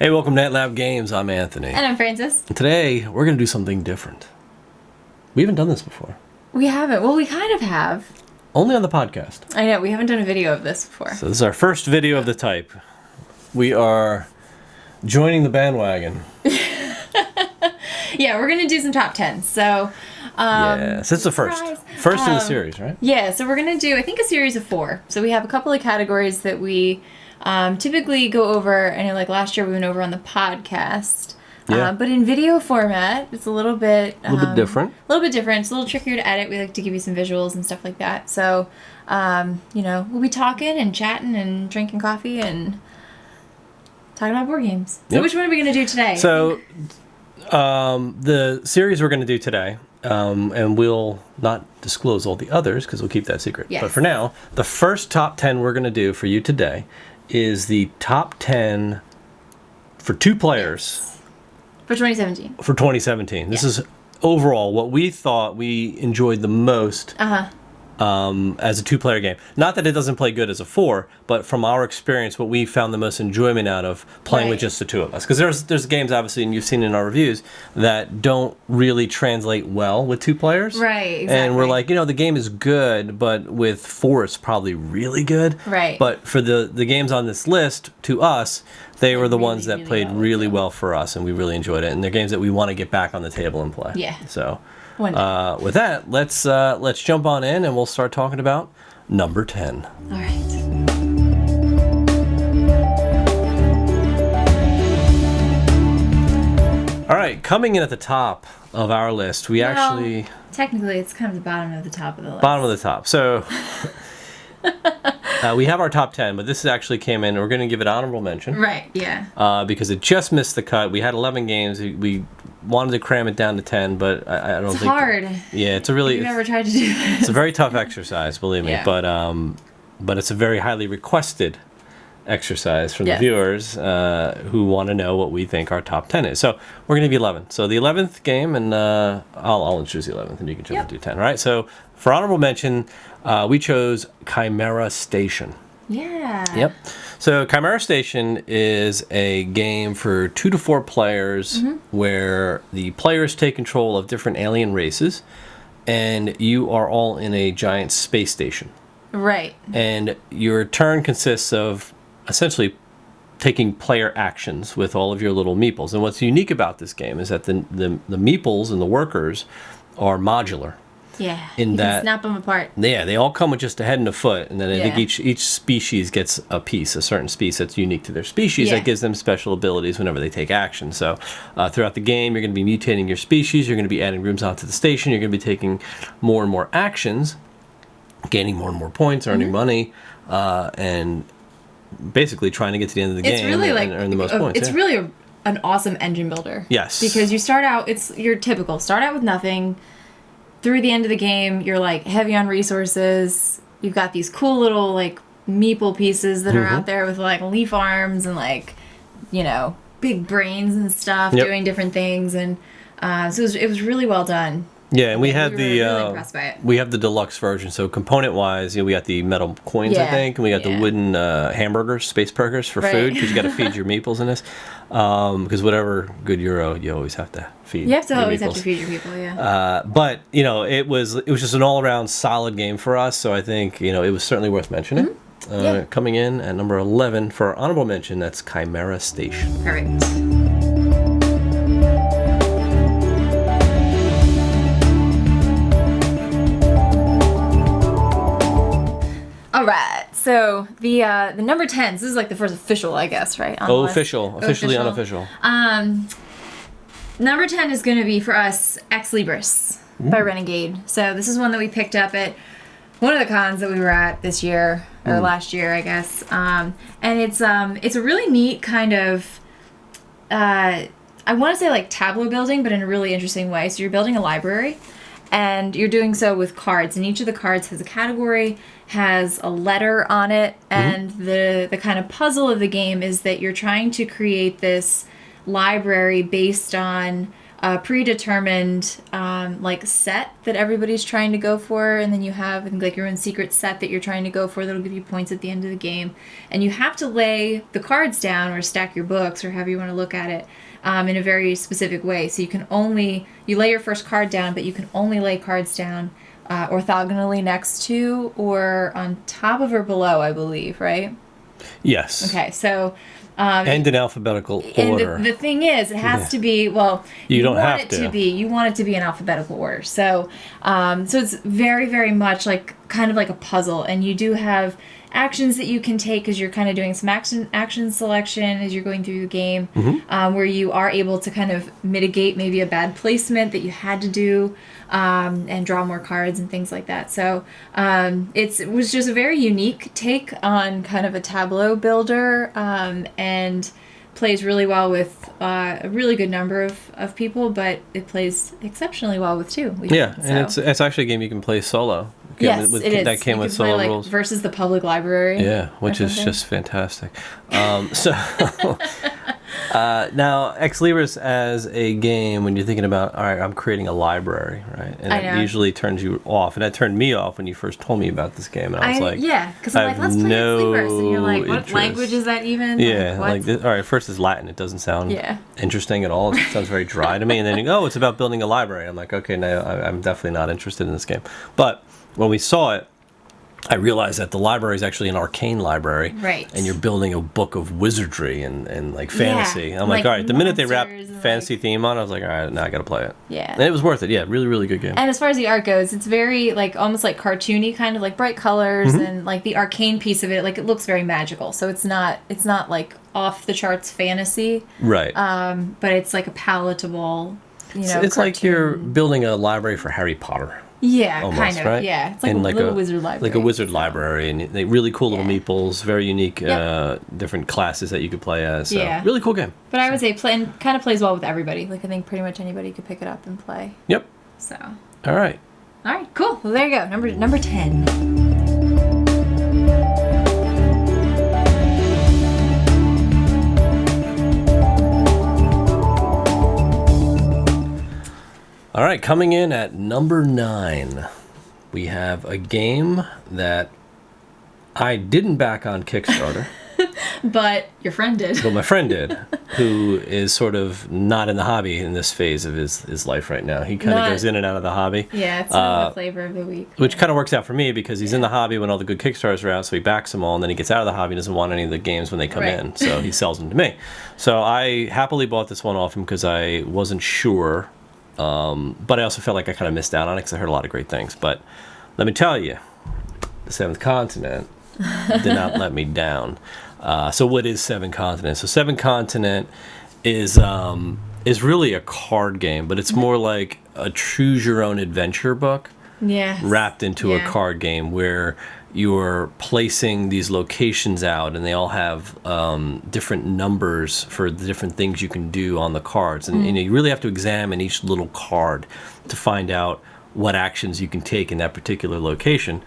Hey, welcome to Lab Games. I'm Anthony. And I'm Francis. And today, we're going to do something different. We haven't done this before. We haven't. Well, we kind of have. Only on the podcast. I know, we haven't done a video of this before. So this is our first video of the type. We are joining the bandwagon. Yeah, we're going to do some top 10s. So, yes, it's the first. First in the series, right? Yeah, so we're going to do, I think, a series of 4. So we have a couple of categories that we typically go over. I know, like last year we went over on the podcast. Yeah. But in video format, it's a little bit... different. A little bit different. It's a little trickier to edit. We like to give you some visuals and stuff like that. So, we'll be talking and chatting and drinking coffee and talking about board games. So which one are we going to do today? So, the series we're going to do today, and we'll not disclose all the others because we'll keep that secret. Yes. But for now, the first top 10 we're going to do for you today is the top 10 for 2 players. For 2017. For 2017. This is overall what we thought we enjoyed the most as a 2-player game. Not that it doesn't play good as a 4, but from our experience, what we found the most enjoyment out of playing with just the 2 of us. Because there's games, obviously, and you've seen in our reviews, that don't really translate well with 2 players. Right, exactly. And we're like, the game is good, but with 4, it's probably really good. Right. But for the games on this list, to us, they were the ones that played really well for us, and we really enjoyed it. And they're games that we want to get back on the table and play. Yeah. So, with that, let's jump on in, and we'll start talking about number 10. All right. All right, coming in at the top of our list, technically it's kind of the bottom of the top of the list. Bottom of the top. So we have our top 10, but this actually came in. We're going to give it honorable mention. Right, yeah. Because it just missed the cut. We had 11 games. We wanted to cram it down to 10, but I don't think... It's hard. Yeah, it's a really... You've never tried to do this. It's a very tough exercise, believe me. Yeah. But it's a very highly requested exercise from the viewers who want to know what we think our top 10 is. So we're going to give you 11. So the 11th game, and I'll introduce the 11th, and you can jump into 10. All right? So for honorable mention, we chose Chimera Station. Yeah. Yep. So Chimera Station is a game for 2 to 4 players where the players take control of different alien races, and you are all in a giant space station. Right. And your turn consists of essentially taking player actions with all of your little meeples. And what's unique about this game is that the meeples and the workers are modular. Yeah. You can snap them apart. Yeah, they all come with just a head and a foot, and then I think each species gets a piece, a certain piece that's unique to their species that gives them special abilities whenever they take action. So throughout the game, you're going to be mutating your species, you're going to be adding rooms onto the station, you're going to be taking more and more actions, gaining more and more points, earning money, and basically trying to get to the end of the game and earn the most points. It's really an awesome engine builder. Yes. Because you start out, you're typical. Start out with nothing. Through the end of the game, you're like heavy on resources. You've got these cool little like meeple pieces that are out there with like leaf arms and like, big brains and stuff doing different things. And so it was really well done. Yeah, and we had really impressed by it. We have the deluxe version. So component-wise, we got the metal coins, I think, and we got the wooden hamburgers, space burgers for food, because you got to feed your meeples in this. Because whatever good euro, you always have to feed. You have to always meeples. have to feed your people, yeah. But it was just an all-around solid game for us. So I think it was certainly worth mentioning. Coming in at number 11 for our honorable mention, that's Chimera Station. Perfect. All right, so the number 10. This is like the first official, I guess, right? Officially unofficial. Number 10 is going to be for us Ex Libris by Renegade. So this is one that we picked up at one of the cons that we were at this year or last year, I guess. And it's a really neat kind of I want to say like tableau building, but in a really interesting way. So you're building a library. And you're doing so with cards, and each of the cards has a category, has a letter on it, and the kind of puzzle of the game is that you're trying to create this library based on predetermined like set that everybody's trying to go for, and then you have like your own secret set that you're trying to go for that'll give you points at the end of the game, and you have to lay the cards down or stack your books or however you want to look at it in a very specific way. So you lay your first card down, but you can only lay cards down orthogonally next to or on top of or below, I believe, right? Yes. Okay, so and in alphabetical order. And the thing is, it has to be, well, you want it to be in alphabetical order. So so it's very, very much like kind of like a puzzle, and you do have actions that you can take because you're kind of doing some action selection as you're going through the game, where you are able to kind of mitigate maybe a bad placement that you had to do, and draw more cards and things like that. So it was just a very unique take on kind of a tableau builder, and plays really well with a really good number of people, but it plays exceptionally well with two. And it's actually a game you can play solo. Yes, it is. That came with solo rules. Versus the public library. Yeah, which is just fantastic. Now, Ex Libris as a game, when you're thinking about, all right, I'm creating a library, right? And it usually turns you off. And that turned me off when you first told me about this game. And I was like, yeah, because I'm like, let's play Ex Libris. And you're like, what language is that even? Yeah, all right, first it's Latin. It doesn't sound interesting at all. It sounds very dry to me. And then you go, it's about building a library. I'm like, okay, no, I'm definitely not interested in this game. But when we saw it, I realized that the library is actually an arcane library. Right. And you're building a book of wizardry and like fantasy. I'm like, all right, the minute they wrapped fantasy theme on, I was like, all right, now I got to play it. Yeah. And it was worth it. Yeah, really, really good game. And as far as the art goes, it's very like almost like cartoony, kind of like bright colors, and like the arcane piece of it, like it looks very magical. So it's not like off the charts fantasy. Right. But it's like a palatable, it's cartoon. like you're building a library for Harry Potter. Yeah, almost, kind of. Right? Yeah, it's like a little wizard library. Like a wizard library, and they really cool little meeples, very unique, different classes that you could play as. So, really cool game. But I would say kind of plays well with everybody. Like I think pretty much anybody could pick it up and play. Yep. So. All right, cool. Well, there you go. Number 10. All right, coming in at number 9, we have a game that I didn't back on Kickstarter. But your friend did. But my friend did, who is sort of not in the hobby in this phase of his life right now. He kind of goes in and out of the hobby. Yeah, it's the flavor of the week. Which kind of works out for me because he's in the hobby when all the good Kickstarters are out, so he backs them all, and then he gets out of the hobby and doesn't want any of the games when they come in, so he sells them to me. So I happily bought this one off him because I wasn't sure. But I also felt like I kind of missed out on it because I heard a lot of great things. But let me tell you, the Seventh Continent did not let me down. So what is Seven Continent? So Seven Continent is really a card game, but it's more like a choose your own adventure book wrapped into a card game where you're placing these locations out, and they all have different numbers for the different things you can do on the cards. And you really have to examine each little card to find out what actions you can take in that particular location.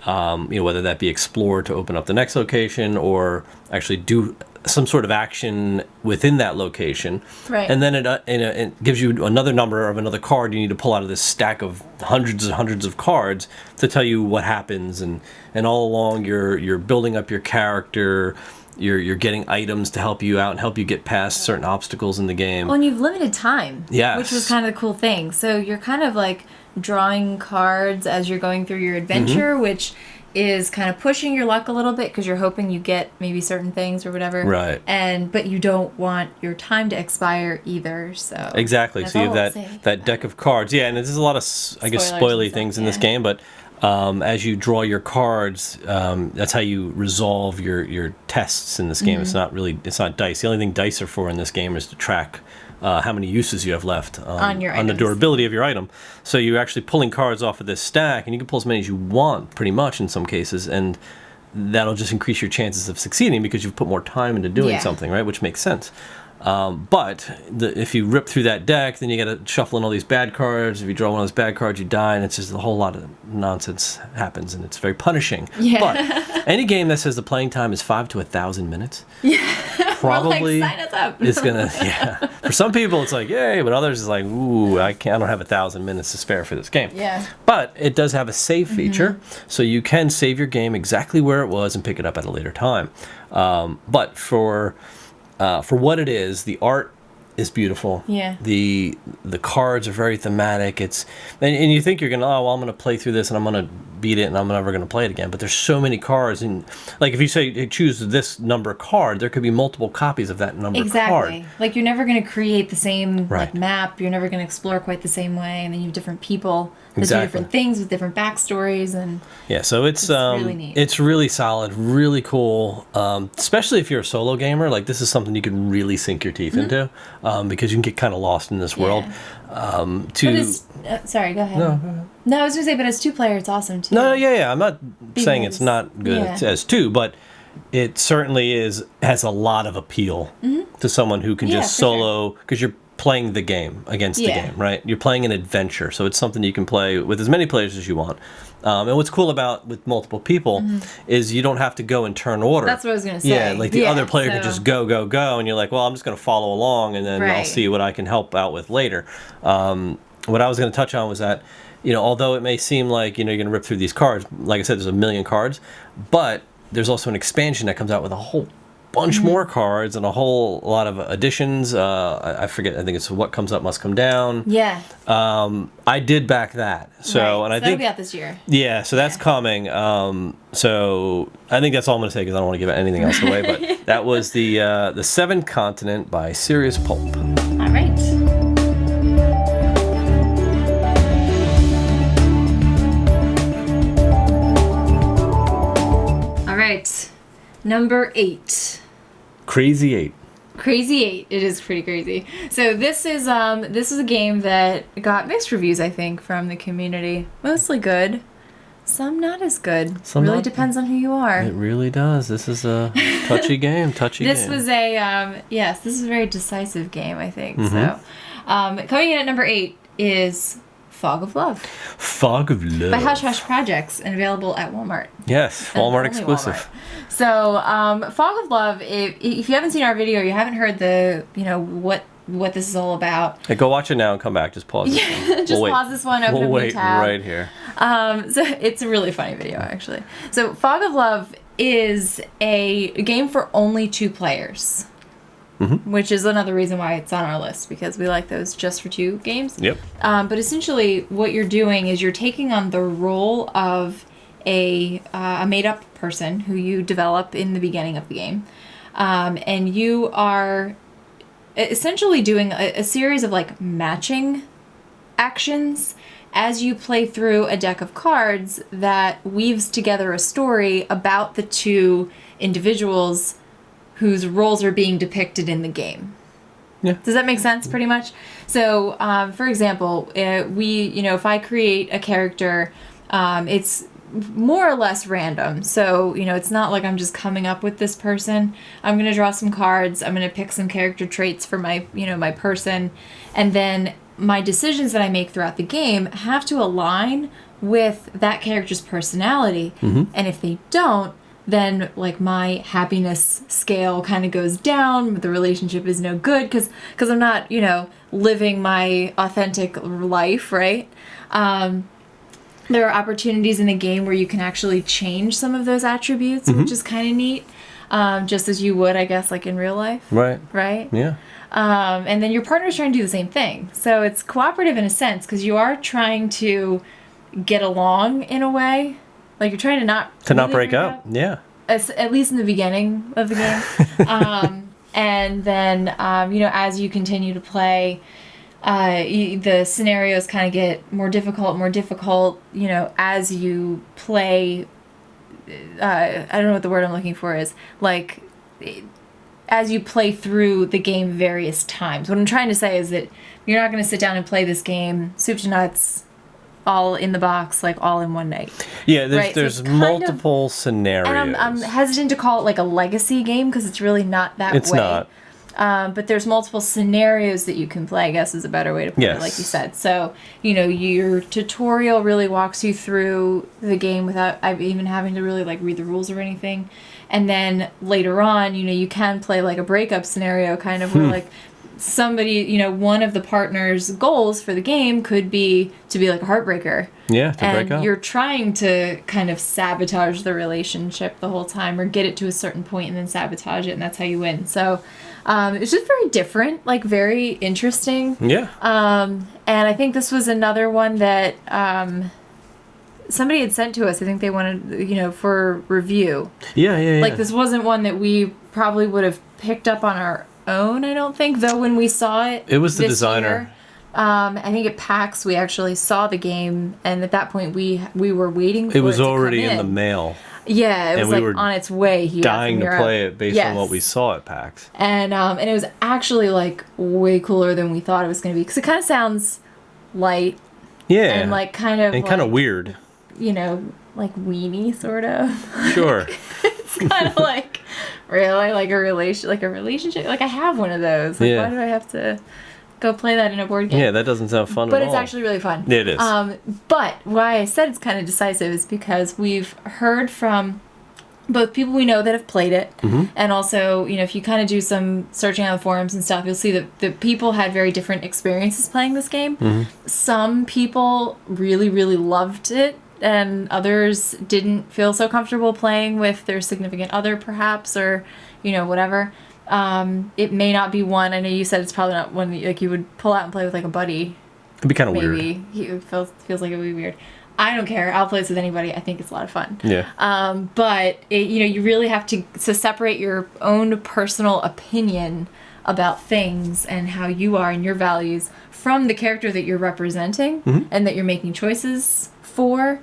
Whether that be explore to open up the next location or actually do some sort of action within that location. Right. And then it gives you another number of another card you need to pull out of this stack of hundreds and hundreds of cards to tell you what happens. And all along you're building up your character. You're getting items to help you out and help you get past certain obstacles in the game. Well, and you've limited time. Yes. Which was kind of the cool thing. So you're kind of like drawing cards as you're going through your adventure, which is kind of pushing your luck a little bit because you're hoping you get maybe certain things or whatever. Right. But you don't want your time to expire either. So exactly. So you have that deck of cards. Yeah, and there's a lot of spoily things in this game, but as you draw your cards, that's how you resolve your tests in this game. It's not dice. The only thing dice are for in this game is to track how many uses you have left on the durability of your item. So you're actually pulling cards off of this stack, and you can pull as many as you want, pretty much in some cases, and that'll just increase your chances of succeeding because you've put more time into doing something, right? Which makes sense. But if you rip through that deck, then you got to shuffle in all these bad cards. If you draw one of those bad cards, you die, and it's just a whole lot of nonsense happens, and it's very punishing. Yeah. But any game that says the playing time is 5 to 1,000 minutes, probably We're like, sign us up. is gonna, yeah. For some people, it's like, yay, but others is like, ooh, I don't have 1,000 minutes to spare for this game. Yeah. But it does have a save feature, so you can save your game exactly where it was and pick it up at a later time. But for what it is, the art is beautiful. Yeah. The cards are very thematic. It's and you think you're gonna, oh well, I'm gonna play through this and I'm gonna beat it and I'm never gonna play it again. But there's so many cards, and like if you say choose this number card, there could be multiple copies of that number card. Like you're never going to create the same Right. like map. You're never going to explore quite the same way, and then you have different people that do Exactly. different things with different backstories, and Yeah, so it's really neat. It's really solid, really cool. Especially if you're a solo gamer, like this is something you can really sink your teeth into, because you can get kind of lost in this world. But it's, sorry, go ahead. No, I was gonna say, but as 2 player, it's awesome too. No, yeah. I'm not saying it's Because- not good yeah. as 2, but it certainly has a lot of appeal to someone who can Yeah, just for solo, because you're playing the game against the Yeah. game, right? You're playing an adventure, so it's something you can play with as many players as you want. And what's cool about with multiple people is you don't have to go in turn order. That's what I was gonna say. Yeah, like the other player can so- just go, and you're like, well, I'm just going to follow along, and then I'll Right. see what I can help out with later. What I was going to touch on was that, although it may seem like, you're going to rip through these cards, like I said, there's 1 million cards, but there's also an expansion that comes out with a whole bunch more cards and a whole lot of additions. I forget, I think it's What Comes Up Must Come Down. Yeah. I did back that. So, Right. and I That'll think be out this year. yeah, so that's coming. So I think that's all I'm going to say because I don't want to give anything else away. But that was the Seventh Continent by Serious Pulp. All right. All right. Number 8. Crazy 8. Crazy 8. It is pretty crazy. So this is a game that got mixed reviews, I think, from the community. Mostly good. Some not as good. Some really not- depends on who you are. It really does. This is a touchy game. This was a this is a very decisive game, I think. So coming in at number 8 is Fog of Love Fog of Love. by Hush Hush Projects, and available at Walmart. Yes, And Walmart only exclusive. Walmart. So, Fog of Love, if you haven't seen our video, you haven't heard what this is all about. Hey, go watch it now and come back. Just pause it. Just pause this one, open We'll up a wait new tab. right here. So it's a really funny video, actually. So Fog of Love is a game for only 2 players. Which is another reason why it's on our list, because we like those just for 2 games. Yep. But essentially, what you're doing is you're taking on the role of a made-up person who you develop in the beginning of the game, and you are essentially doing a series of like matching actions as you play through a deck of cards that weaves together a story about the 2 individuals whose roles are being depicted in the game. Yeah. Does that make sense, pretty much? So, for example, if I create a character, it's more or less random. So, it's not like I'm just coming up with this person. I'm going to draw some cards. I'm going to pick some character traits for my, my person. And then my decisions that I make throughout the game have to align with that character's personality. And if they don't, then like my happiness scale kind of goes down. The relationship is no good because I'm not, living my authentic life, right? There are opportunities in the game where you can actually change some of those attributes, which is kind of neat. Just as you would, I guess, like in real life. Right. Right? Yeah. And then your partner's trying to do the same thing. So it's cooperative in a sense because you are trying to get along in a way. Like you're trying to not break up. Yeah. At least in the beginning of the game. And then, as you continue to play, the scenarios kind of get more difficult, as you play. I don't know what the word I'm looking for is. Like, as you play through the game various times. What I'm trying to say is that you're not going to sit down and play this game soup to nuts, all in the box, like all in one night. Yeah, there's, Right, so there's it's kind multiple scenarios. And I'm hesitant to call it like a legacy game because it's really not that way. It's not. But there's multiple scenarios that you can play, I guess is a better way to put it, like you said. So, your tutorial really walks you through the game without even having to really like read the rules or anything. And then later on, you can play like a breakup scenario kind of where like somebody, one of the partner's goals for the game could be to be like a heartbreaker. Yeah, to break up. And you're trying to kind of sabotage the relationship the whole time or get it to a certain point and then sabotage it, and that's how you win. So it's just very different, like very interesting. Yeah. And I think this was another one that somebody had sent to us. I think they wanted, for review. Yeah. Like this wasn't one that we probably would have picked up on our own, I don't think, though when we saw it. It was the designer. Year, I think at PAX we actually saw the game, and at that point we were waiting for it. It was to already come in the mail. Yeah, it was we like were on its way here. Dying to play it based on what we saw at PAX. And it was actually like way cooler than we thought it was going to be, because it kind of sounds light. Yeah. And like kind of weird. Like weenie sort of. Sure. It's kind of like really like a relationship. Like I have one of those. Like why do I have to go play that in a board game? Yeah, that doesn't sound fun at all. But it's actually really fun. It is. But why I said it's kind of decisive is because we've heard from both people we know that have played it, and also, if you kind of do some searching on the forums and stuff, you'll see that the people had very different experiences playing this game. Some people really, really loved it, and others didn't feel so comfortable playing with their significant other, perhaps, or, whatever. It may not be one. I know you said it's probably not one that, like, you would pull out and play with like a buddy. It'd be kind of weird. Maybe it feels like it would be weird. I don't care. I'll play this with anybody. I think it's a lot of fun. Yeah. But you really have to separate your own personal opinion about things and how you are and your values from the character that you're representing and that you're making choices for.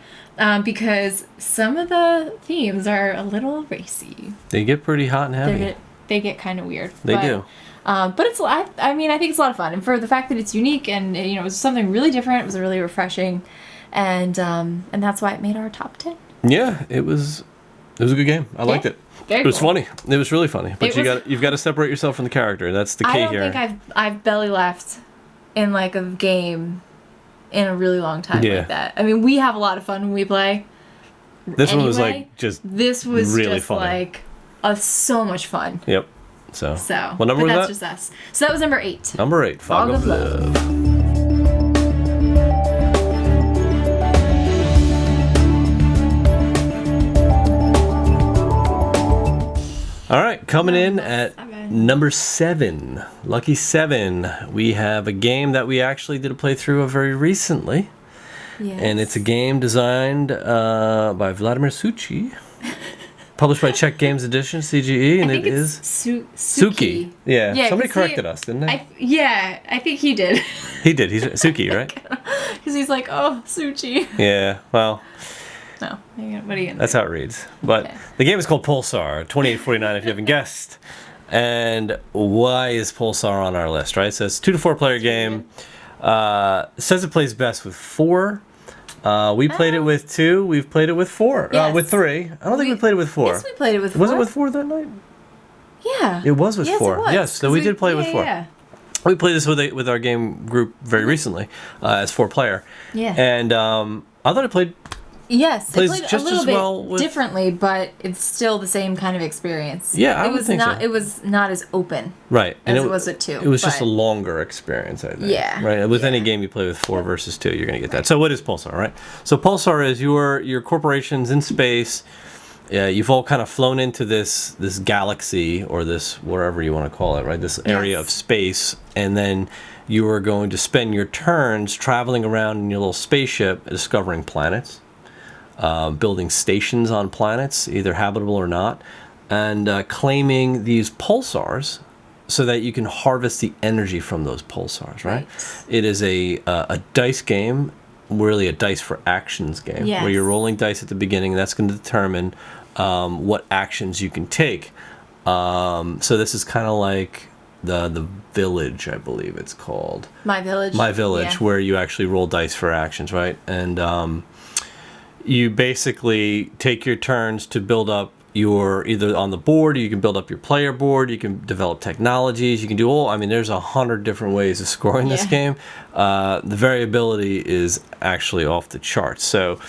Because some of the themes are a little racy. They get pretty hot and heavy. They get kind of weird. They do. But it's, I think it's a lot of fun. And for the fact that it's unique and, it was something really different, it was really refreshing. And that's why it made our top 10. Yeah, it was a good game. I liked it. Very It was cool. funny. It was really funny. But you've got to separate yourself from the character. That's the key here. I don't think I've belly laughed in like a game in a really long time like that. I mean, we have a lot of fun when we play. This one was like this was really just funny. like so much fun. Yep. So what number was that's that? Just us. So that was number 8. Number 8, Fog of Love. All right, coming in at number 7, lucky 7, we have a game that we actually did a playthrough of very recently. Yes. And it's a game designed by Vladimir Suchi, published by Czech Games Edition, CGE, and it is Suki. Yeah, somebody corrected us, didn't they? I think he did. He did. He's Suki, right? Because he's like, oh, Suchi. Yeah, well... No, what are you gonna That's how it reads. But the game is called Pulsar, 2849 if you haven't guessed. And why is Pulsar on our list, right? So it's a 2 to 4 player game. Says it plays best with 4. We played it with 2. We've played it with 4. Yes. With 3. I don't think we played it with 4. Yes, we played it with 4. Was it with 4 that night? Yeah. It was with 4. It was. Yes, so we did play it with 4. Yeah. We played this with our game group very recently as 4 player. Yeah. And I thought it played... Yes, plays it played just a little as bit well with... differently, but it's still the same kind of experience. Yeah, I would think so. It was not as open, right, as it was with 2. It was just a longer experience, I think. Yeah, right. With any game you play with 4 versus 2, you're gonna get that. So what is Pulsar, right? So Pulsar is your corporations in space. You've all kind of flown into this galaxy or this whatever you want to call it, right? This area of space, and then you are going to spend your turns traveling around in your little spaceship, discovering planets. Building stations on planets, either habitable or not, and claiming these pulsars so that you can harvest the energy from those pulsars, right? It is a dice game, really a dice for actions game, where you're rolling dice at the beginning, and that's going to determine what actions you can take. So this is kind of like the Village, I believe it's called. My Village, where you actually roll dice for actions, right? And you basically take your turns to build up your either on the board, or you can build up your player board, you can develop technologies, you can do there's 100 different ways of scoring this game. The variability is actually off the charts. So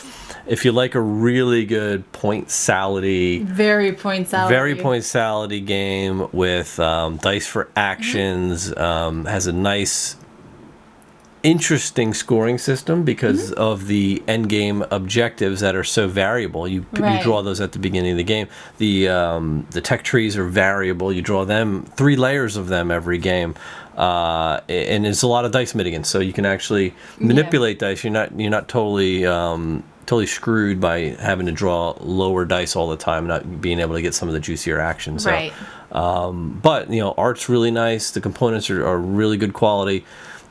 if you like a really good point salady, very point salady game with dice for actions, has a nice interesting scoring system because of the end game objectives that are so variable. You draw those at the beginning of the game. The tech trees are variable. You draw them 3 layers of them every game, and it's a lot of dice mitigants. So you can actually manipulate dice. You're not totally screwed by having to draw lower dice all the time, not being able to get some of the juicier action. So, but art's really nice. The components are really good quality.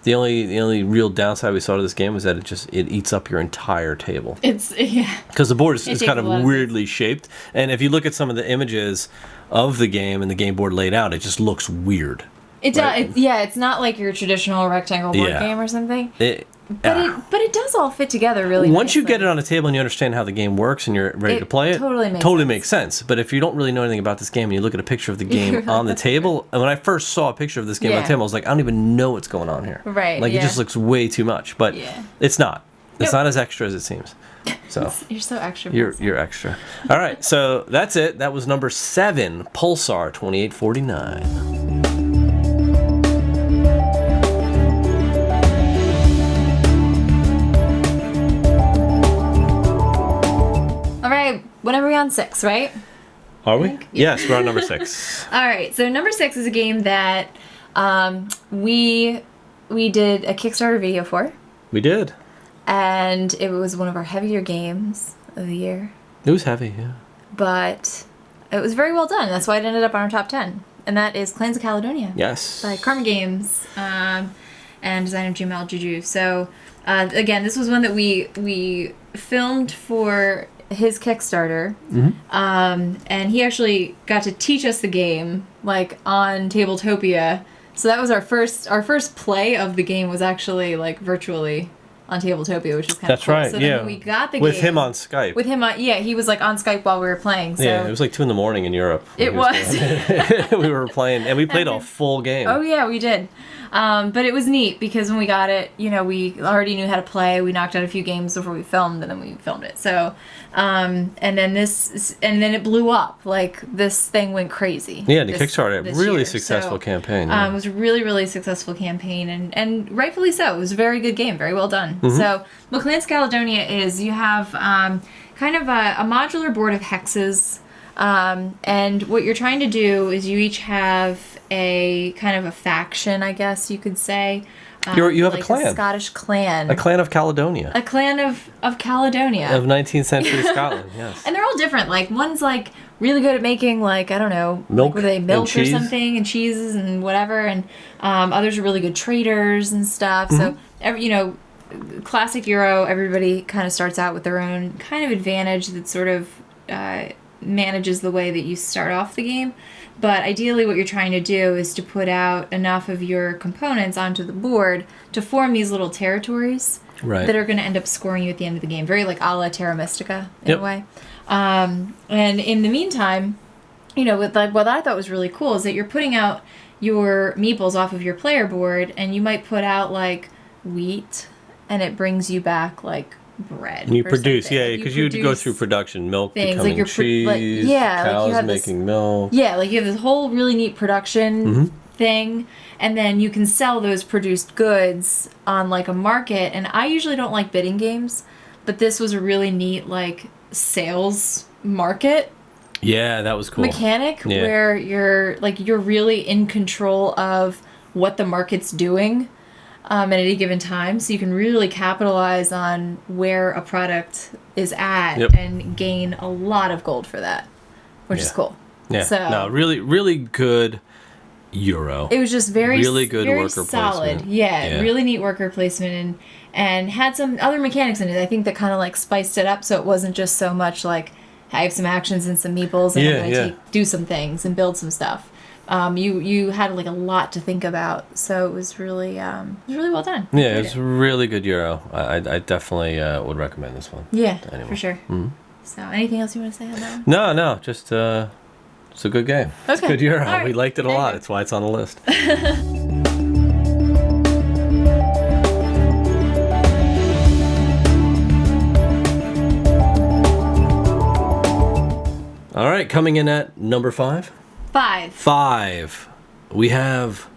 The only real downside we saw to this game was that it eats up your entire table. Because the board is kind of weirdly shaped, and if you look at some of the images of the game and the game board laid out, it just looks weird. It does. It's not like your traditional rectangle board game or something. But it does all fit together really Once nicely. you get it on a table and you understand how the game works and you're ready to play it, totally makes sense. But if you don't really know anything about this game and you look at a picture of the game on the table, and when I first saw a picture of this game on the table, I was like, I don't even know what's going on here. Right. Like, it just looks way too much. But it's not. It's not as extra as it seems. So you're so extra. You're extra. All right, so that's it. That was number 7, Pulsar 2849. Whenever we're on 6, right? Are we? Yes, we're on number 6. All right, so number 6 is a game that we did a Kickstarter video for. We did. And it was one of our heavier games of the year. It was heavy, yeah. But it was very well done. That's why it ended up on our top 10. And that is Clans of Caledonia. Yes. By Karma Games and designer Jamal Juju. So, again, this was one that we filmed for his Kickstarter, and he actually got to teach us the game on Tabletopia. So that was our first play of the game was actually virtually on Tabletopia, which was kind of cool. Right. So then when we got the game with him on Skype. With him on, he was on Skype while we were playing. So. Yeah, it was 2 a.m. in Europe. It was. We were playing, and we played a full game. Oh yeah, we did. But it was neat because when we got it, we already knew how to play. We knocked out a few games before we filmed, and then we filmed it. So, and then it blew up. This thing went crazy. Yeah, the Kickstarter, really successful campaign. It was a really, really successful campaign, and rightfully so. It was a very good game, very well done. So, Clans of Caledonia is you have kind of a modular board of hexes. And what you're trying to do is you each have a kind of a faction, I guess you could say. You have a clan. A Scottish clan. A clan of Caledonia. A clan of Caledonia. Of 19th century Scotland, yes. And they're all different. One's really good at making I don't know, milk, milk or something, and cheeses and whatever. And others are really good traders and stuff. So, classic Euro, everybody kind of starts out with their own kind of advantage that sort of manages the way that you start off the game. But ideally what you're trying to do is to put out enough of your components onto the board to form these little territories that are going to end up scoring you at the end of the game. Very a la Terra Mystica in a way. And in the meantime, what I thought was really cool is that you're putting out your meeples off of your player board, and you might put out wheat, and it brings you back bread. And you produce, because you go through production, milk things, becoming cheese, cows making milk. Yeah, you have this whole really neat production thing, and then you can sell those produced goods on a market. And I usually don't like bidding games, but this was a really neat sales market. Yeah, that was cool. Mechanic where you're really in control of what the market's doing. At any given time, so you can really capitalize on where a product is at and gain a lot of gold for that, which is cool. Yeah, so, really, really good Euro. It was just really good worker solid. placement. Yeah, really neat worker placement, and had some other mechanics in it. I think that kind of spiced it up, so it wasn't just so much I have some actions and some meeples, and I'm going to do some things and build some stuff. You had a lot to think about, so it was really well done. Yeah, it was really good Euro. I definitely would recommend this one. Yeah, for sure. So, anything else you want to say on that? No, just it's a good game. It's a good Euro. Right. We liked it a lot. That's why it's on the list. All right, coming in at number 5. 5. We have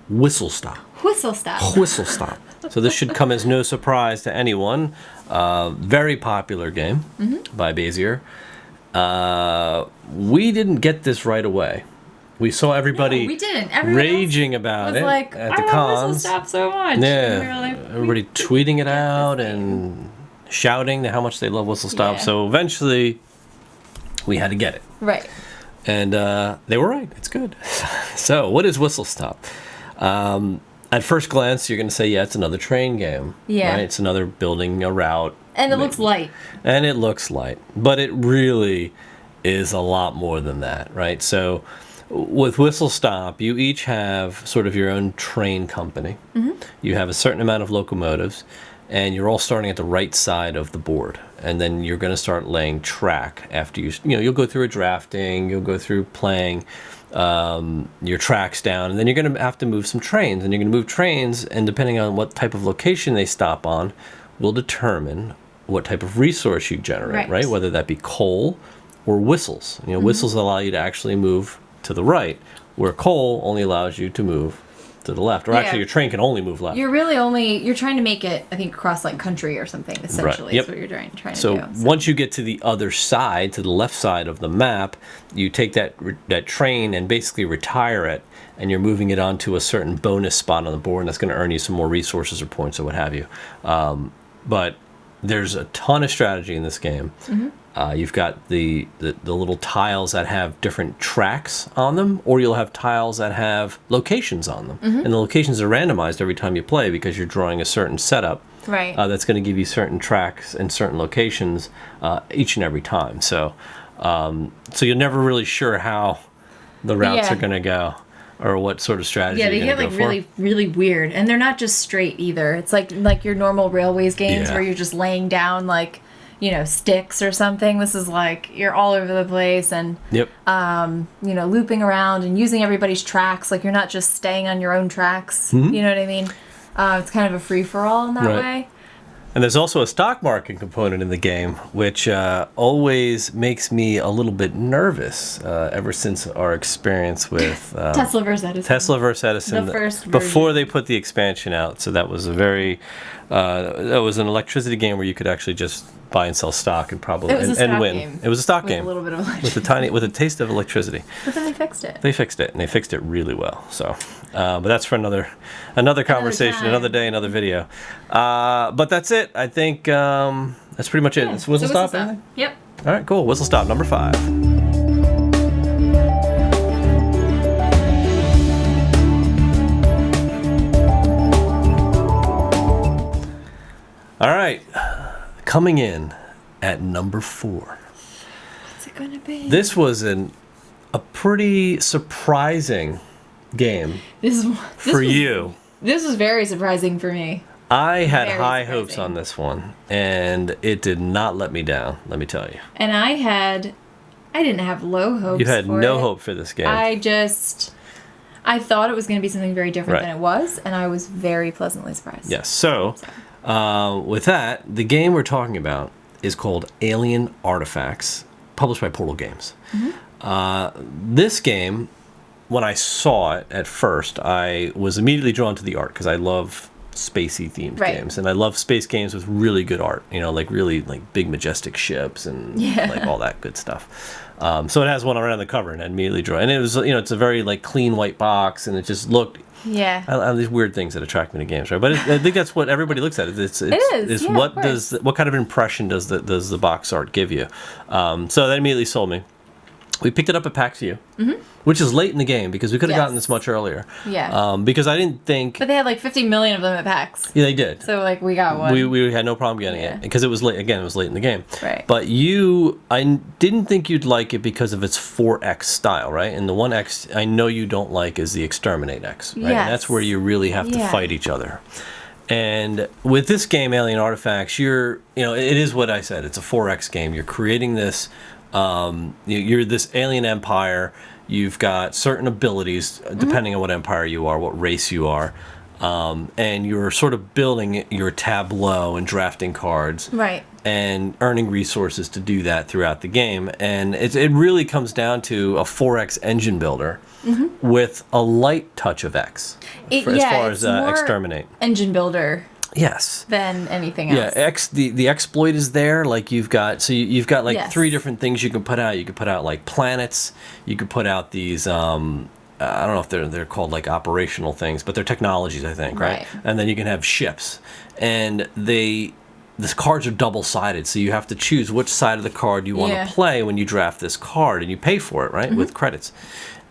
Whistle Stop. Whistle Stop. Whistle Stop. So this should come as no surprise to anyone. Very popular game by Bezier. We didn't get this right away. We saw everybody No, we didn't. Everyone raging about was it like, at the I love Whistle cons. Stop so much. Yeah, And we were like, everybody tweeting it out and shouting how much they love Whistle Stop. Yeah. So eventually, we had to get it. Right. And they were right. It's good. So, what is Whistle Stop? At first glance, you're going to say, yeah, it's another train game. Yeah. Right? It's another building a route. And it looks light. And it looks light. But it really is a lot more than that, right? So, with Whistle Stop, you each have sort of your own train company. You have a certain amount of locomotives, and you're all starting at the right side of the board. And then you're going to start laying track after you'll go through a drafting, you'll go through playing your tracks down, and then you're going to have to move some trains. And you're going to move trains, and depending on what type of location they stop on, will determine what type of resource you generate, right? Whether that be coal or whistles. Whistles allow you to actually move to the right, where coal only allows you to move to the left. Or actually, your train can only move left. You're trying to make it, I think, cross like country or something, essentially. Right. Yep. Is what you're trying to do. So once you get to the other side, to the left side of the map, you take that train and basically retire it, and you're moving it onto a certain bonus spot on the board, and that's going to earn you some more resources or points or what have you. But there's a ton of strategy in this game. You've got the little tiles that have different tracks on them, or you'll have tiles that have locations on them. And the locations are randomized every time you play because you're drawing a certain setup. Right. That's going to give you certain tracks and certain locations each and every time. So you're never really sure how the routes are going to go or what sort of strategy they you're get going to like go really, really weird. And they're not just straight either. It's like your normal railways games where you're just laying down like, sticks or something. This is like you're all over the place and looping around and using everybody's tracks. Like you're not just staying on your own tracks. You know what I mean? It's kind of a free for all in that way. And there's also a stock market component in the game, which always makes me a little bit nervous. Ever since our experience with Tesla versus Edison. The first version. before they put the expansion out. So that was that was an electricity game where you could actually just buy and sell stock and probably and win. Game. It was a stock with game a little bit of electricity. with a taste of electricity. But then they fixed it. They fixed it, and they fixed it really well. So, but that's for another conversation, another day, another video. But that's it. I think that's pretty much it. It's Whistle Stop. Yep. All right, cool. Whistle Stop, number 5. All right, coming in at number 4. What's it gonna be? This was a pretty surprising game for you. This was very surprising for me. I had high hopes on this one, and it did not let me down, let me tell you. And I didn't have low hopes. You had no hope for this game. I thought it was going to be something very different than it was, and I was very pleasantly surprised. Yes, so with that, the game we're talking about is called Alien Artifacts, published by Portal Games. This game, when I saw it at first, I was immediately drawn to the art because I love spacey themed games, and I love space games with really good art, like really like big majestic ships and like all that good stuff. So it has one around the cover, and I immediately drew. And it was, it's a very like clean white box, and it just looked. I have these weird things that attract me to games, right? But I think that's what everybody looks at. It's what kind of impression does the box art give you? So that immediately sold me. We picked it up at PAX U, which is late in the game because we could have gotten this much earlier. Because I didn't think. But they had like 50 million of them at PAX. Yeah, they did. So like we got one. We had no problem getting it because it was late. Again, it was late in the game. Right. But I didn't think you'd like it because of its 4X style, right? And the 1X I know you don't like is the Exterminate X, right? Yes. And that's where you really have to fight each other. And with this game, Alien Artifacts, it is what I said. It's a 4X game. You're creating this, you're this alien empire. You've got certain abilities, depending on what empire you are, what race you are. And you're sort of building your tableau and drafting cards. Right. And earning resources to do that throughout the game. And it really comes down to a 4X engine builder with a light touch of X as far as exterminate. Engine builder. Yes. Than anything else. Yeah, the exploit is there. Like you've got like 3 different things you can put out. You can put out like planets. You could put out these I don't know if they're called like operational things, but they're technologies, I think, right? And then you can have ships. And the cards are double-sided, so you have to choose which side of the card you want to play when you draft this card, and you pay for it, right, with credits.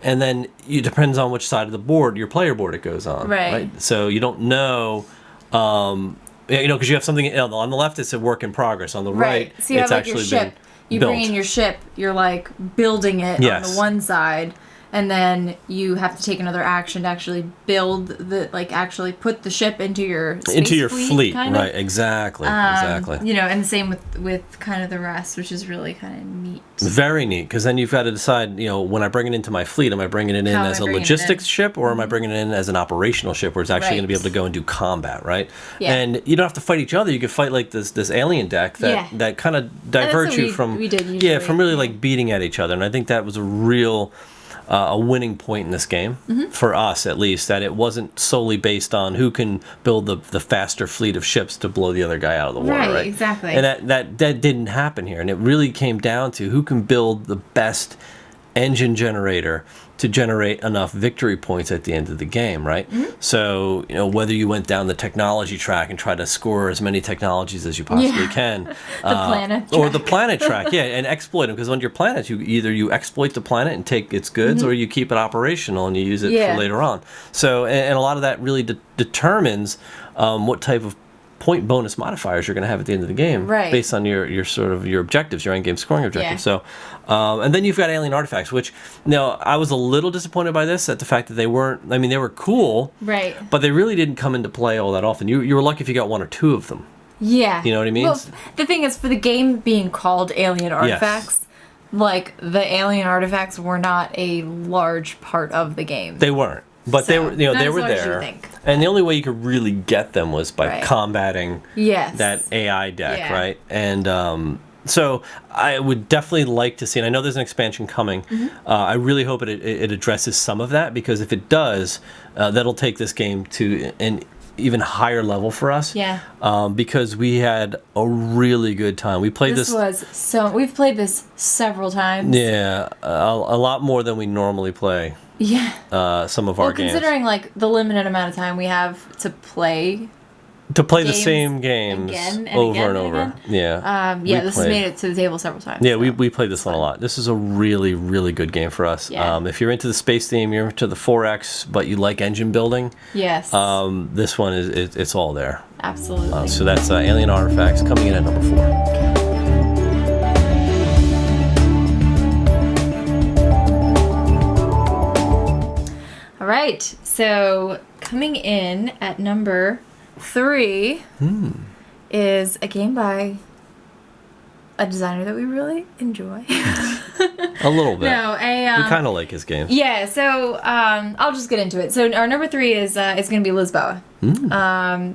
And then it depends on which side of the board, your player board, it goes on, right? So you don't know, because you have something on the left. It's a work in progress. On the right, so you it's have, like, actually your ship. been you built. bring in your ship. You're like building it on the one side. And then you have to take another action to actually build actually put the ship into your fleet, kind of. right? Exactly. And the same with kind of the rest, which is really kind of neat. Very neat, because then you've got to decide, when I bring it into my fleet, am I bringing it in as a logistics ship, or am I bringing it in as an operational ship where it's actually going to be able to go and do combat, right? Yeah. And you don't have to fight each other. You can fight like this alien deck that kind of diverts you from from really like beating at each other. And I think that was a real a winning point in this game, for us at least, that it wasn't solely based on who can build the faster fleet of ships to blow the other guy out of the water, right? Exactly. And that didn't happen here. And it really came down to who can build the best engine generator to generate enough victory points at the end of the game, right? So, whether you went down the technology track and tried to score as many technologies as you possibly can. The planet track, and exploit them. Because on your planets, you exploit the planet and take its goods, or you keep it operational and you use it for later on. So, and a lot of that really determines what type of point bonus modifiers you're going to have at the end of the game, based on your sort of your objectives, your end game scoring objectives. So, and then you've got Alien Artifacts, which I was a little disappointed by this, at the fact that they weren't. I mean, they were cool, right? But they really didn't come into play all that often. You were lucky if you got 1 or 2 of them. Yeah, you know what I mean. Well, the thing is, for the game being called Alien Artifacts, like the Alien Artifacts were not a large part of the game. They weren't. But they were there, and the only way you could really get them was by combating that AI deck, right? And so I would definitely like to see, and I know there's an expansion coming. I really hope it addresses some of that, because if it does, that'll take this game to an even higher level for us. Yeah. Because we had a really good time. We played this. We've played this several times. Yeah, a lot more than we normally play. Yeah. Some of our games. Considering like the limited amount of time we have to play the same games over and over. Again. Yeah. This has made it to the table several times. Yeah, we played this one a lot. This is a really, really good game for us. Yeah. If you're into the space theme, you're into the 4X, but you like engine building. Yes. This one it's all there. Absolutely. So that's Alien Artifacts coming in at number 4. All right, so coming in at number 3 is a game by a designer that we really enjoy. A little bit. We kind of like his games. Yeah, so I'll just get into it. So our number 3 is it's going to be Lisboa,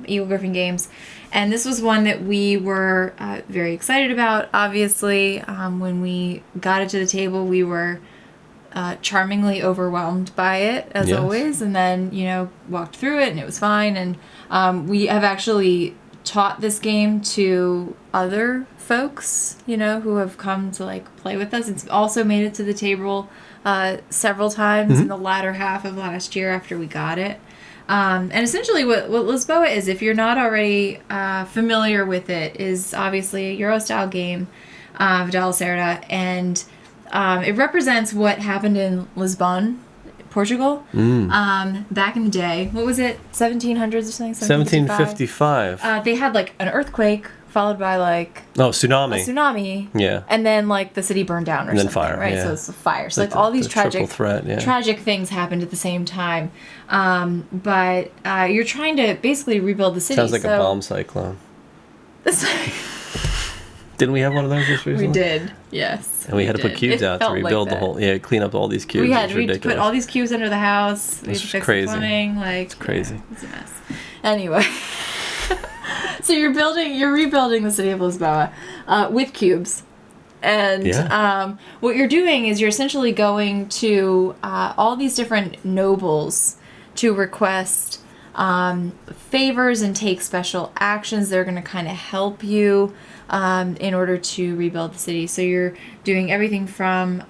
Eagle Griffin Games. And this was one that we were very excited about, obviously. When we got it to the table, we were charmingly overwhelmed by it, as always, and then walked through it and it was fine. And we have actually taught this game to other folks who have come to like play with us. It's also made it to the table several times in the latter half of last year after we got it. And essentially what Lisboa is, if you're not already familiar with it, is obviously a Euro style game of Vidal Lacerda, and it represents what happened in Lisbon, Portugal, back in the day. What was it, 1700s or something? 1755. They had like an earthquake followed by like tsunami. a tsunami. Yeah. And then like the city burned down or something. Then fire, right? yeah. So it's a fire. So like the- all these the triple tragic threat, yeah. tragic things happened at the same time. But you're trying to basically rebuild the city. Sounds like a bomb cyclone. Didn't we have one of those just recently? We did, yes. And we had to put cubes out to rebuild the whole, clean up all these cubes. We had to put all these cubes under the house. We had to fix crazy. the plumbing. Like, it's crazy. Yeah, it's a mess. Anyway. So you're rebuilding the city of Lisboa with cubes. And what you're doing is you're essentially going to all these different nobles to request favors and take special actions. They're going to kind of help you in order to rebuild the city. So you're doing everything from,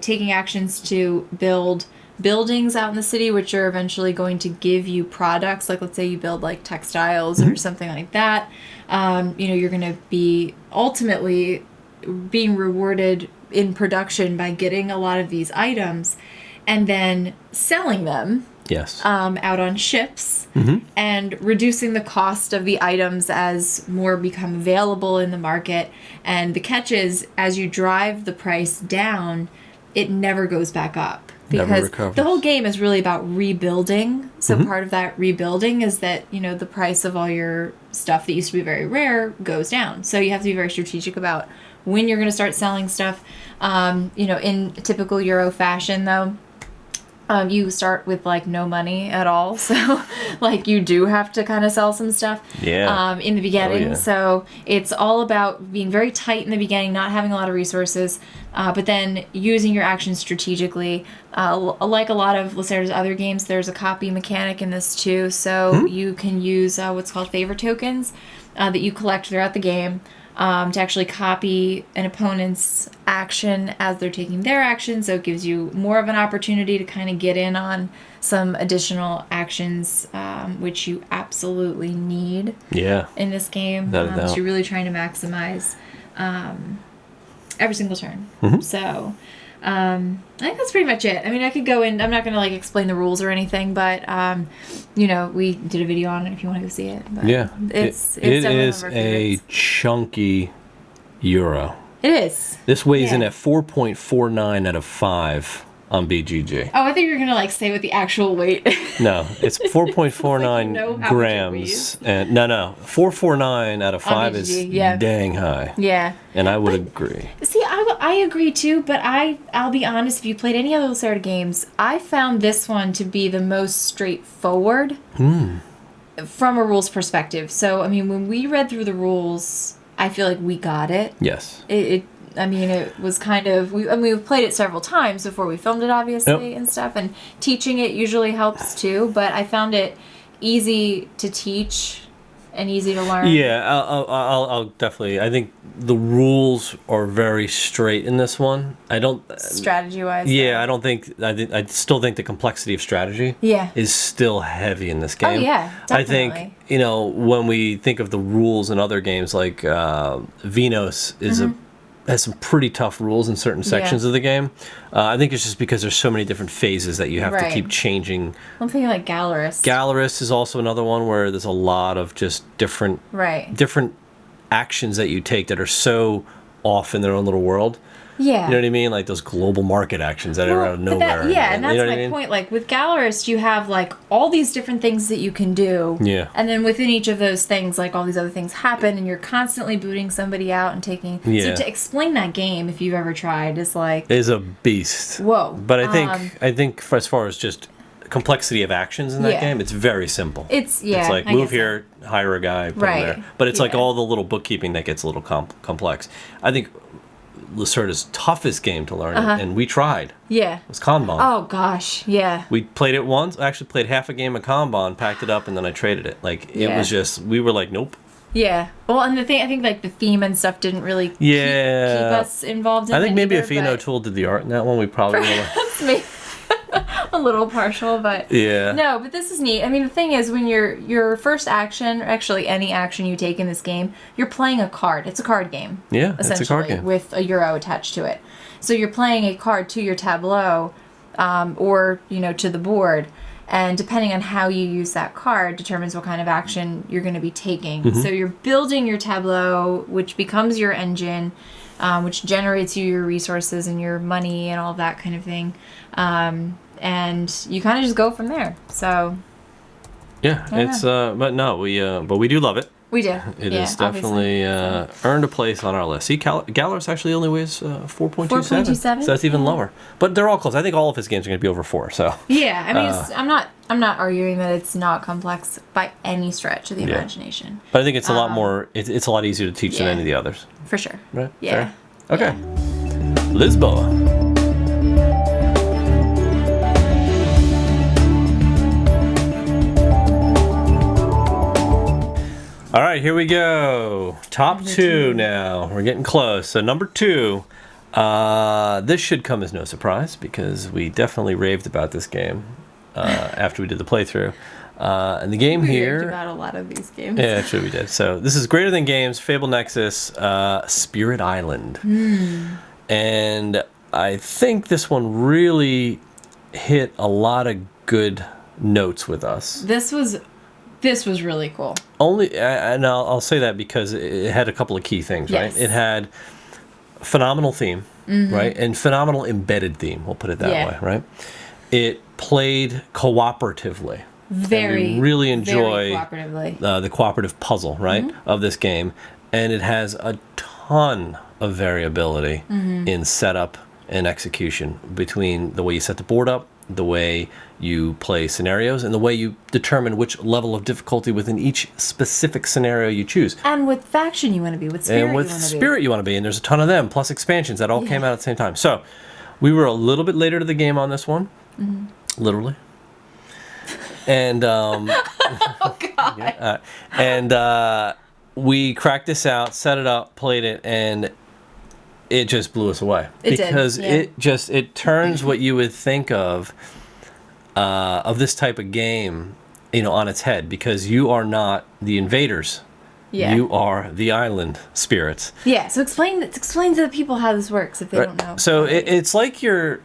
taking actions to build buildings out in the city, which are eventually going to give you products. Like, let's say you build like textiles or something like that. You're going to be ultimately being rewarded in production by getting a lot of these items and then selling them. Yes. Out on ships and reducing the cost of the items as more become available in the market. And the catch is, as you drive the price down, it never goes back up. Because the whole game is really about rebuilding. So part of that rebuilding is that, the price of all your stuff that used to be very rare goes down. So you have to be very strategic about when you're going to start selling stuff. In typical Euro fashion, though, you start with like no money at all, so like you do have to kind of sell some stuff in the beginning. So it's all about being very tight in the beginning, not having a lot of resources, but then using your actions strategically. Like a lot of Lacerda's other games, there's a copy mechanic in this too, so you can use what's called favor tokens that you collect throughout the game. To actually copy an opponent's action as they're taking their action. So it gives you more of an opportunity to kind of get in on some additional actions, which you absolutely need in this game. So you're really trying to maximize every single turn. So I think that's pretty much it. I mean, I could go in. I'm not going to like explain the rules or anything, but we did a video on it if you want to go see it. But it's it is a chunky Euro. It is. This weighs in at 4.49 out of 5 on BGG. Oh, I think you're gonna like say what the actual weight. No, it's 4.49 grams. And no, 449 out of 5 is dang high. Yeah. And I would agree. See, I agree too, but I'll be honest. If you played any other Lacerda games, I found this one to be the most straightforward from a rules perspective. So, I mean, when we read through the rules, I feel like we got it. Yes. It was kind of... we've played it several times before we filmed it, obviously, and stuff. And teaching it usually helps, too. But I found it easy to teach and easy to learn. Yeah, I'll definitely... I think the rules are very straight in this one. I don't... Strategy-wise. Yeah, I don't think... I still think the complexity of strategy is still heavy in this game. Oh, yeah, definitely. I think, when we think of the rules in other games, like Venus is has some pretty tough rules in certain sections of the game. I think it's just because there's so many different phases that you have to keep changing. I'm thinking like Gallerist. Gallerist is also another one where there's a lot of just different actions that you take that are so off in their own little world. Yeah. You know what I mean? Like those global market actions that are out of nowhere. And that's my point. Like with Gallerist, you have like all these different things that you can do. Yeah. And then within each of those things, like all these other things happen, and you're constantly booting somebody out and taking. So to explain that game, if you've ever tried, is like is a beast. Whoa. But I think for as far as just complexity of actions in that game, it's very simple. It's like move here, hire a guy, put him there. But it's like all the little bookkeeping that gets a little complex. I think Lacerda's toughest game to learn, and we tried. Yeah. Was Kanban. Oh gosh, yeah. We played it once. I actually played half a game of Kanban, packed it up, and then I traded it. Like it was just we were like, nope. Yeah. Well, and I think like the theme and stuff didn't really keep us involved in it. I think maybe if O'Toole did the art in that one, we probably would have. A little partial, but no, but this is neat. I mean, the thing is, when your first action, or actually any action you take in this game, you're playing a card. It's a card game. Yeah, essentially, it's a card game with a euro attached to it. So you're playing a card to your tableau, or to the board, And depending on how you use that card determines what kind of action you're going to be taking. So you're building your tableau, which becomes your engine, which generates you your resources and your money and all of that kind of thing. And you kind of just go from there. So yeah, it's but we do love it. we do. It is definitely earned a place on our list. See, Galarus actually only weighs 4.27. 4.27? So that's even lower. But they're all close. I think all of his games are going to be over 4. So Yeah, I mean, I'm not arguing that it's not complex by any stretch of the imagination. But I think it's a lot more. It's a lot easier to teach than any of the others. For sure. Right? Yeah. Fair? Okay. Yeah. Lisboa. All right, here we go. Top two now. We're getting close. So number 2, this should come as no surprise because we definitely raved about this game after we did the playthrough. And the game here... We raved about a lot of these games. Yeah, actually we did. So this is Greater Than Games, Fable Nexus, Spirit Island. And I think this one really hit a lot of good notes with us. This was really cool. And I'll say that because it had a couple of key things, right? It had phenomenal theme, right? And phenomenal embedded theme, we'll put it that way, right? It played cooperatively. Very, we really enjoy cooperatively. The cooperative puzzle, right, of this game. And it has a ton of variability in setup and execution between the way you set the board up, the way you play scenarios, and the way you determine which level of difficulty within each specific scenario you choose. And what faction you want to be, what spirit you want to be. And with spirit you want to be, and there's a ton of them, plus expansions that all came out at the same time. So, we were a little bit later to the game on this one, literally. And, oh, God. We cracked this out, set it up, played it, and it just blew us away. Because it turns what you would think of this type of game, on its head. Because you are not the invaders. Yeah. You are the island spirits. Yeah. So explain to the people how this works if they don't know. So it's like your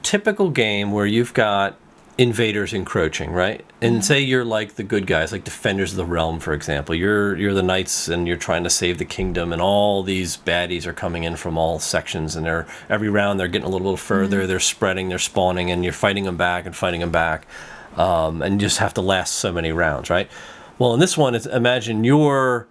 typical game where you've got invaders encroaching, right? And say you're like the good guys, like Defenders of the Realm, for example. You're the knights and you're trying to save the kingdom, and all these baddies are coming in from all sections, and every round they're getting a little further, they're spreading, they're spawning, and you're fighting them back, and you just have to last so many rounds, right? Well, in this one, imagine you're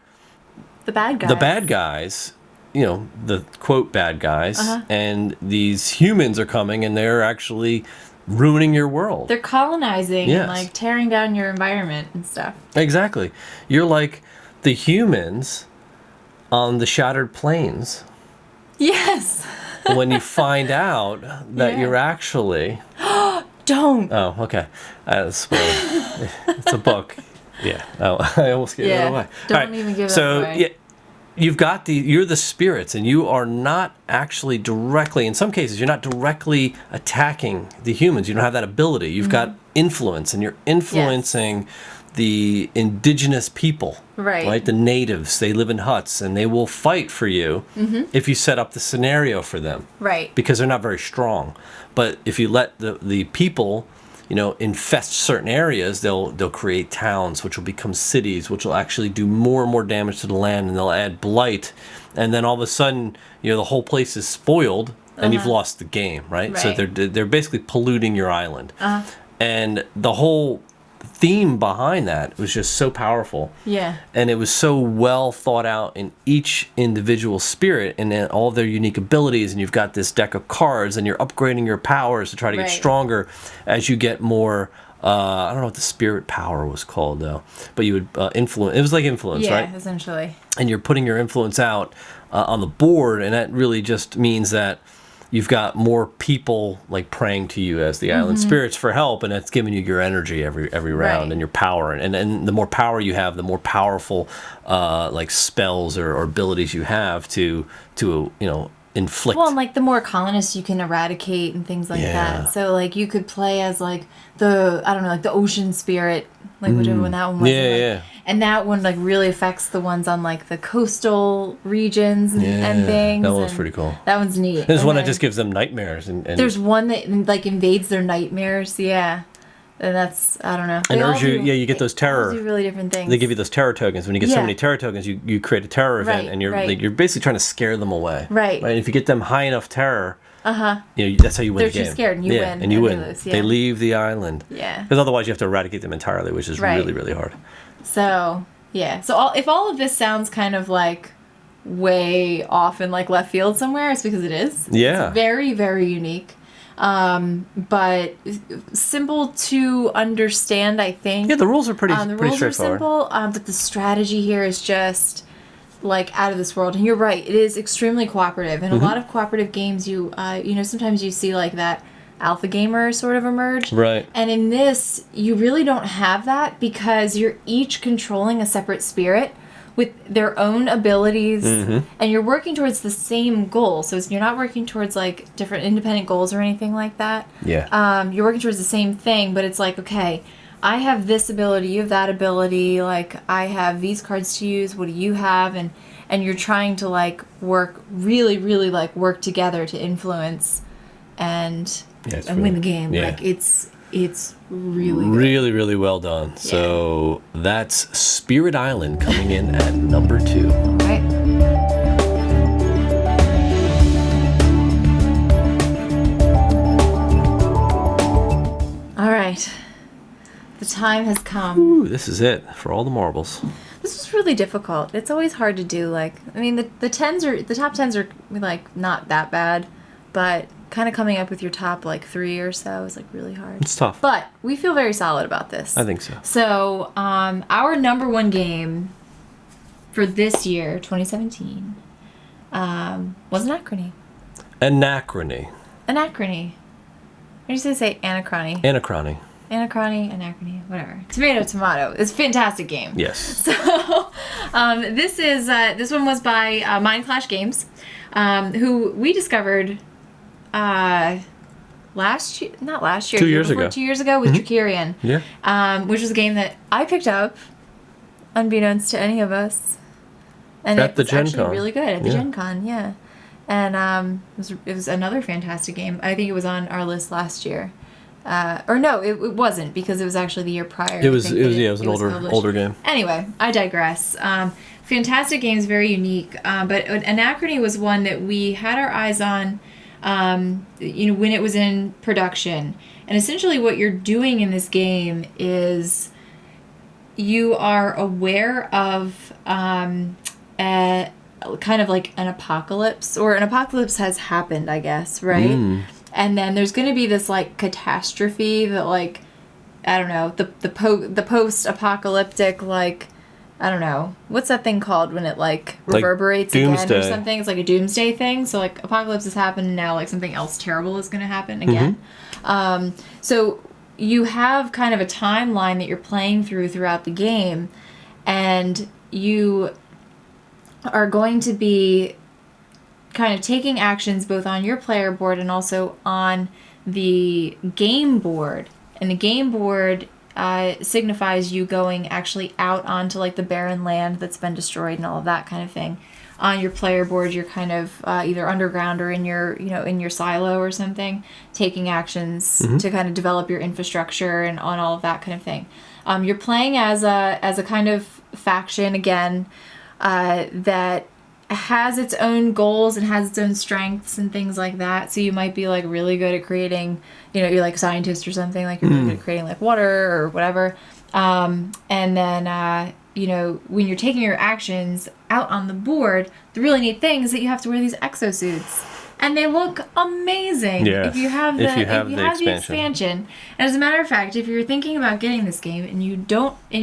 the bad guys. The bad guys, the quote bad guys, and these humans are coming, and they're actually ruining your world. They're colonizing and like tearing down your environment and stuff. Exactly. You're like the humans on the Shattered Plains. Yes. When you find out that you're actually... Don't. Oh, okay. It's a book. Yeah. Oh, I almost gave it away. Don't even give it away. So, you're the spirits, and you are not actually directly, in some cases, you're not directly attacking the humans. You don't have that ability. You've got influence, and you're influencing the indigenous people, right? The natives. They live in huts, and they will fight for you if you set up the scenario for them, right? Because they're not very strong. But if you let the people, infest certain areas, they'll create towns, which will become cities, which will actually do more and more damage to the land, and they'll add blight, and then all of a sudden, the whole place is spoiled, and you've lost the game, right? So they're basically polluting your island, and the whole theme behind that was just so powerful. Yeah. And it was so well thought out in each individual spirit and in all of their unique abilities. And you've got this deck of cards, and you're upgrading your powers to try to get stronger as you get more. I don't know what the spirit power was called though, but you would influence. It was like influence, right? Yeah, essentially. And you're putting your influence out on the board, and that really just means that you've got more people like praying to you as the island spirits for help, and that's giving you your energy every round and your power. And the more power you have, the more powerful like spells or abilities you have to inflict. Well, and like the more colonists you can eradicate and things like that. So like you could play as like the ocean spirit, like whichever one that one was. Yeah. And that one like really affects the ones on like the coastal regions and things. That one's pretty cool. That one's neat. There's one that just gives them nightmares, and there's one that like invades their nightmares. Yeah. then that's, I don't know. And you get those terror. They all do really different things. They give you those terror tokens. When you get so many terror tokens, you create a terror event, and you're basically trying to scare them away. Right. And if you get them high enough terror, that's how you win the game. They're too scared, and you win. And you win. They lose, They leave the island. Yeah. Because otherwise you have to eradicate them entirely, which is really, really hard. So, yeah. So if all of this sounds kind of like way off in like left field somewhere, it's because it is. Yeah. It's very, very unique. But simple to understand, I think. Yeah, the rules are pretty the rules are straightforward. simple, but the strategy here is just like out of this world. And you're right, it is extremely cooperative. And a lot of cooperative games, sometimes you see like that alpha gamer sort of emerge. Right. And in this, you really don't have that because you're each controlling a separate spirit with their own abilities, and you're working towards the same goal. So you're not working towards like different independent goals or anything like that. Yeah. You're working towards the same thing, but it's like, okay, I have this ability, you have that ability, like I have these cards to use, what do you have? And you're trying to like work really, really like work together to influence and win the game. Yeah. Like it's really good. Really, really well done. Yeah. So that's Spirit Island coming in at number 2. All right. All right. The time has come. Ooh, this is it for all the marbles. This was really difficult. It's always hard to do. Like, I mean, the top tens are like not that bad, but kind of coming up with your top like 3 or so is like really hard. It's tough. But we feel very solid about this. I think so. So, our number 1 game for this year, 2017, was Anachrony. Anachrony. Anachrony. I used to say Anachrony. Anachrony. Anachrony, whatever. Tomato. It's a fantastic game. Yes. So, this one was by Mind Clash Games, who we discovered not last year. 2 years ago. 2 years ago with Drakirian. Yeah. Which was a game that I picked up, unbeknownst to any of us, and at the Gen actually Con. really good at the Gen Con. Yeah, and it was another fantastic game. I think it was on our list last year. Or no, it wasn't, because it was actually the year prior. It was an older game. Anyway, I digress. Fantastic games, very unique. But Anachrony was one that we had our eyes on, when it was in production. And essentially what you're doing in this game is you are aware of kind of like an apocalypse, or an apocalypse has happened, I guess, right? And then there's going to be this like catastrophe that, like, I don't know, the post-apocalyptic, like, I don't know, what's that thing called when it like reverberates again or something? It's like a doomsday thing. So like apocalypse has happened, and now like something else terrible is going to happen again. So you have kind of a timeline that you're playing throughout the game, and you are going to be kind of taking actions both on your player board and also on the game board. And the game board signifies you going actually out onto like the barren land that's been destroyed and all of that kind of thing. On your player board, you're kind of either underground or in your silo or something, taking actions to kind of develop your infrastructure and on all of that kind of thing. You're playing as a kind of faction again that has its own goals and has its own strengths and things like that. So you might be like really good at creating, you're like a scientist or something, like you're really good at creating like water or whatever. And then, when you're taking your actions out on the board, the really neat thing is that you have to wear these exosuits. And they look amazing if you have the expansion. And as a matter of fact, if you're thinking about getting this game and you're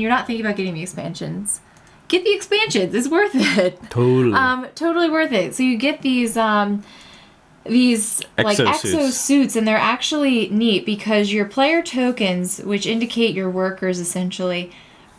not thinking about getting the expansions, get the expansions. It's worth it. Totally. Totally worth it. So you get these like exosuits, and they're actually neat because your player tokens, which indicate your workers essentially,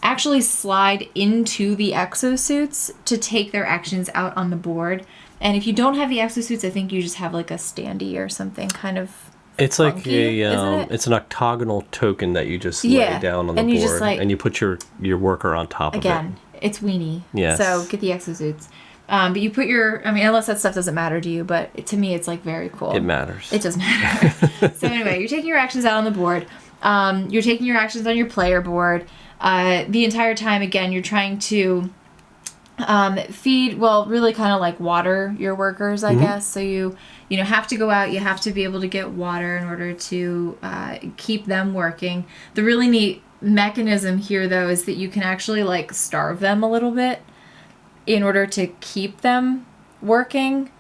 actually slide into the exosuits to take their actions out on the board. And if you don't have the exosuits, I think you just have like a standee or something kind of. It's like it's an octagonal token that you just lay down on the board, and you put your worker on top of it. Again, it's weenie. Yes. So get the exosuits. But you put unless that stuff doesn't matter to you, but to me it's like very cool. It matters. It does matter. So anyway, you're taking your actions out on the board, You're taking your actions on your player board. The entire time, again, you're trying to feed, well, really kind of like water your workers, I guess. So you have to go out, you have to be able to get water in order to keep them working. The really neat mechanism here, though, is that you can actually like starve them a little bit in order to keep them working.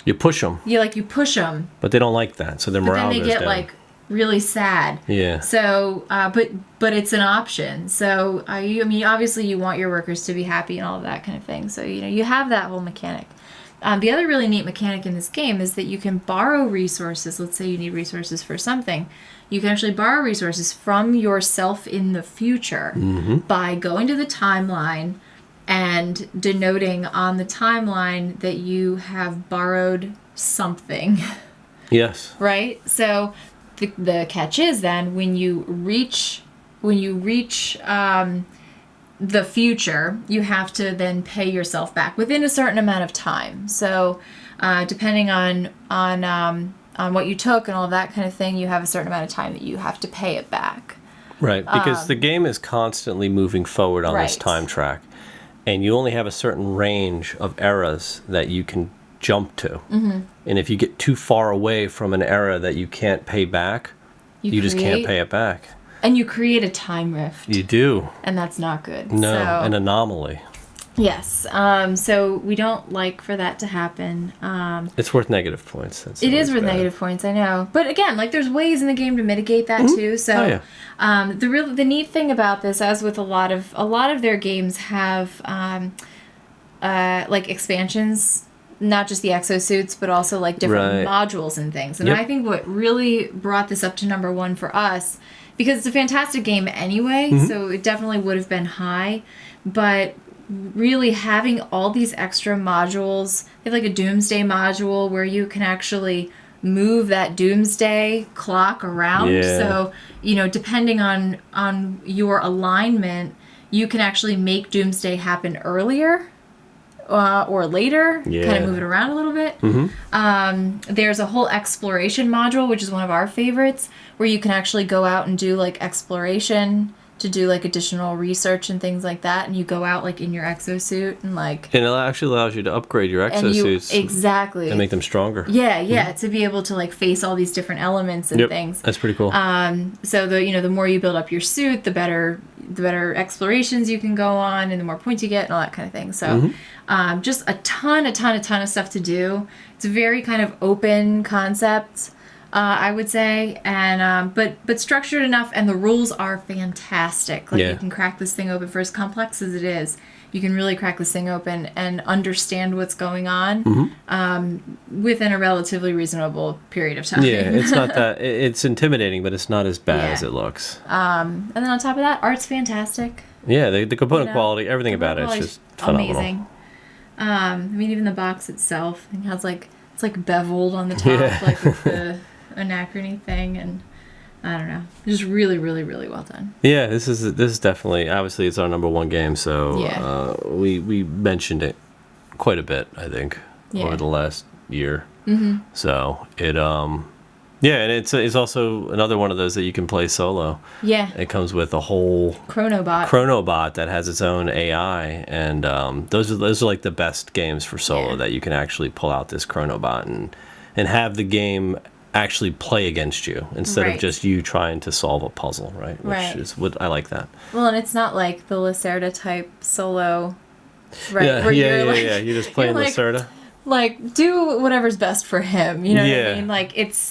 You push them. You push them. But they don't like that, so their morale goes down. Then they get like really sad. Yeah. So, but it's an option. So, obviously you want your workers to be happy and all of that kind of thing. So, you have that whole mechanic. The other really neat mechanic in this game is that you can borrow resources. Let's say you need resources for something. You can actually borrow resources from yourself in the future by going to the timeline and denoting on the timeline that you have borrowed something. Yes. Right? So the catch is then when you reach the future, you have to then pay yourself back within a certain amount of time. So depending on what you took and all of that kind of thing, you have a certain amount of time that you have to pay it back. Right, because the game is constantly moving forward on this time track. And you only have a certain range of eras that you can jump to. And if you get too far away from an era that you can't pay back, you just can't pay it back. And you create a time rift. You do. And that's not good. No, an anomaly. Yes. So we don't like for that to happen. It's worth negative points. It is worth negative points, I know. But again, there's ways in the game to mitigate that too. So the neat thing about this, as with a lot of their games, have expansions, not just the exosuits, but also different modules and things. And I think what really brought this up to number one for us, because it's a fantastic game anyway, so it definitely would have been high, but really having all these extra modules. They have a doomsday module where you can actually move that doomsday clock around. So, depending on your alignment, you can actually make doomsday happen earlier or later, kind of move it around a little bit. There's a whole exploration module, which is one of our favorites, where you can actually go out and do exploration to do additional research and things like that, and you go out in your exosuit and and it actually allows you to upgrade your exosuits exactly and make them stronger. To be able to face all these different elements and things. That's pretty cool. So the more you build up your suit, the better explorations you can go on, and the more points you get and all that kind of thing. So just a ton of stuff to do. It's a very kind of open concept, I would say, and but structured enough, and the rules are fantastic. You can crack this thing open. For as complex as it is, you can really crack this thing open and understand what's going on within a relatively reasonable period of time. It's not that it's intimidating, but it's not as bad as it looks. And then on top of that, art's fantastic. The component quality, everything about it is just phenomenal. Amazing. Even the box itself, it has it's beveled on the top, with the anachrony thing, and I don't know, just really, really, really well done. This is definitely, obviously it's our number one game, so we mentioned it quite a bit, I think, over the last year. So it and it's also another one of those that you can play solo. It comes with a whole chronobot that has its own AI, and those are the best games for solo, that you can actually pull out this chronobot and have the game actually play against you instead of just you trying to solve a puzzle, right? Which is what I like that. Well, and it's not like the Lacerda type solo, right? You're just playing Lacerda. Do whatever's best for him. You know what I mean?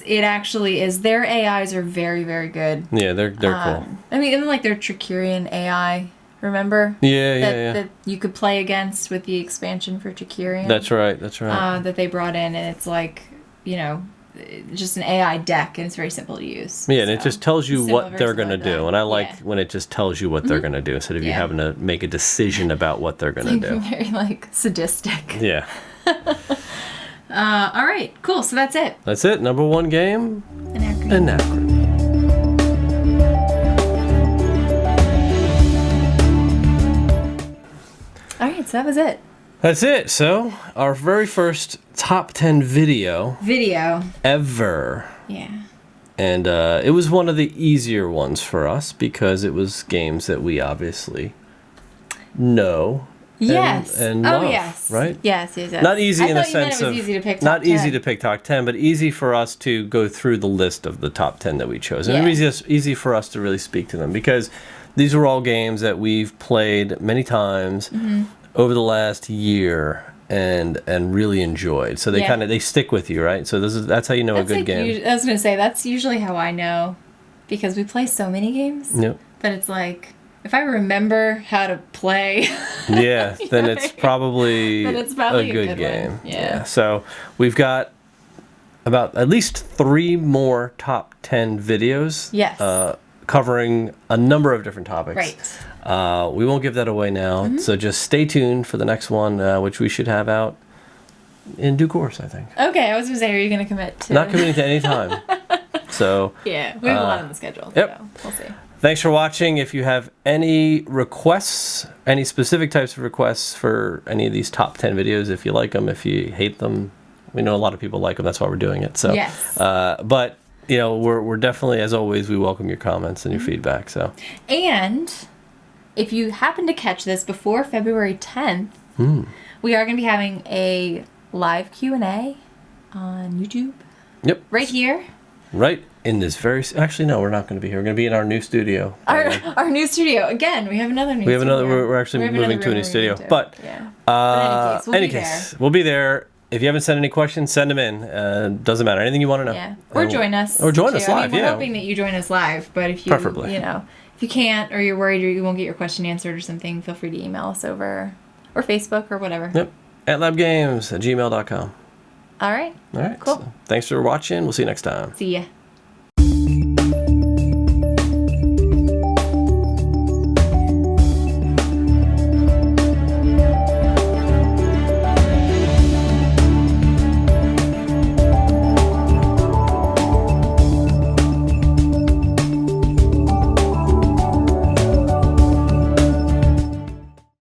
It actually is. Their AIs are very, very good. Yeah, they're cool. Even their Tricurian AI. Remember? That you could play against with the expansion for Tricurian. That's right. That they brought in, and it's just an AI deck, and it's very simple to use. And it just tells you what they're going to do. And I like when it just tells you what they're going to do instead of you having to make a decision about what they're going to do. Very sadistic. Yeah. All right, cool. So that's it. That's it. Number one game. Anachrony. All right, so that was it. That's it. So our very first top 10 video ever. Yeah. And it was one of the easier ones for us because it was games that we obviously know. Yes. And oh, love, yes. Right? Yes. Not easy I in the thought you meant sense it was of easy to pick top not 10. easy to pick top 10, but easy for us to go through the list of the top 10 that we chose. And Yeah. it was just easy for us to really speak to them because these were all games that we've played many times over the last year and really enjoyed. So they they stick with you, right? So that's how you know a good game. I was gonna say that's usually how I know, because we play so many games. Yep. That it's like, if I remember how to play, Yeah, then it's probably then it's probably a good game. one. Yeah. So we've got about at least 3 more top 10 videos. Yes. Covering a number of different topics. Right. We won't give that away now, so just stay tuned for the next one, which we should have out in due course, I think. Okay, I was gonna say, are you gonna commit to? Not committing to any time. So. Yeah, we have a lot on the schedule. Yep. So we'll see. Thanks for watching. If you have any requests, any specific types of requests for any of these top 10 videos, if you like them, if you hate them, we know a lot of people like them. That's why we're doing it. So. Yes. But. We're definitely, as always, we welcome your comments and your feedback. So, and if you happen to catch this before February 10th, we are going to be having a live Q&A on YouTube. Yep. Right here. Right in this actually, no, we're not going to be here. We're going to be in our new studio. Our new studio. Again, we have another new studio. We're actually moving to a new studio. But, in any case, we'll be there. If you haven't sent any questions, send them in. Doesn't matter. Anything you want to know. Yeah. Or join us. Or join us live, we're hoping that you join us live, but if you, preferably. if you can't, or you're worried or you won't get your question answered or something, feel free to email us over, or Facebook, or whatever. Yep. AtLabGames@gmail.com. All right. All right. Cool. So thanks for watching. We'll see you next time. See ya.